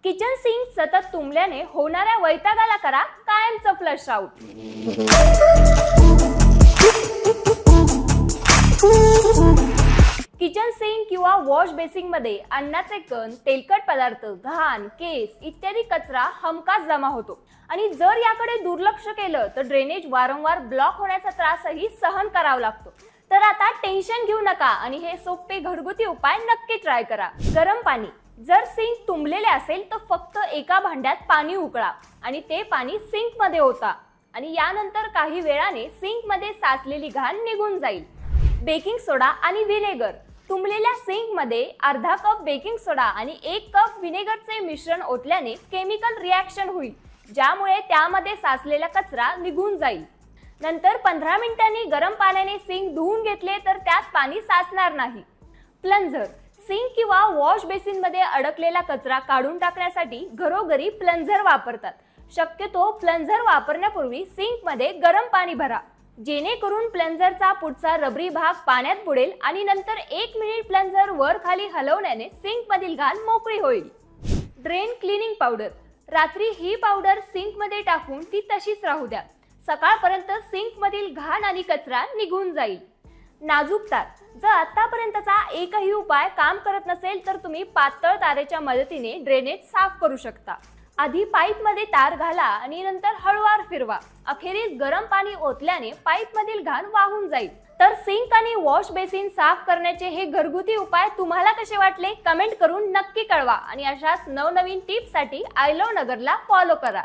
Kitchen sink सतत तुंबल्याने होणाऱ्या वैतागाला करा कायमचं फ्लश आउट। किचन सिंक किंवा वॉश बेसिन मध्ये अन्नाचे कण, तेलकट पदार्थ, घाण, केस इत्यादी कचरा हमखास जमा होतो आणि जर याकडे दुर्लक्ष केलं तर ड्रेनेज वारंवार ब्लॉक होण्याचा त्रासही सहन करावा लागतो। तर आता टेन्शन घेऊ नका आणि हे सोपे घरगुती उपाय नक्की ट्राय करा। गरम पाणी, जर सिंक तुंबलेले असेल तर फक्त एका भांड्यात पाणी उकळा आणि ते पाणी सिंक मध्ये ओता आणि यानंतर काही वेळाने सिंक मध्ये साचलेली घाण निघून जाईल। बेकिंग सोडा आणि व्हिनेगर, तुंबलेल्या सिंक मध्ये अर्धा कप बेकिंग सोडा आणि 1 कप व्हिनेगरचे मिश्रण ओतल्याने केमिकल रिॲक्शन होईल, ज्यामुळे त्यामध्ये साचलेला कचरा निघून जाईल। नंतर 15 मिनिटांनी गरम पाण्याने सिंक धुवून घेतले तर त्यात पाणी साचणार नाही। प्लंजर, सिंक किंवा वॉश बेसिन मध्ये अडकलेला कचरा काढून टाकण्यासाठी घरोघरी प्लंजर वापरतात। शक्यतो प्लंजर वापरण्यापूर्वी सिंक मध्ये गरम पाणी भरा, जेणेकरून प्लंजरचा पुढचा रबरी भाग पाण्यात बुडेल आणि नंतर 1 मिनिट प्लंजर वर खाली हलवण्याने सिंक मधील घाण मोकळी होईल। ड्रेन क्लीनिंग पावडर, रात्री ही पावडर सिंक मध्ये टाकून ती तशीच राहू द्या, सकाळपर्यंत सिंक मधील घाण आणि कचरा निघून जाईल। नाजूक तार, जर आतापर्यंतचा एकही उपाय काम करत नसेल तर तुम्ही पातळ तारेच्या मदतीने ड्रेनेज साफ करू शकता। आधी पाईप मध्ये तार घाला आणि नंतर हळूवार फिरवा, अखेरीस गरम पाणी ओतल्याने पाईप मधील घाण वाहून जाईल। तर सिंक आणि वॉश बेसिन साफ करण्याचे हे घरगुती उपाय तुम्हाला कसे वाटले कमेंट करून नक्की कळवा आणि अशाच नवनवीन टिप्स साठी आय लव्ह नगरला फॉलो करा।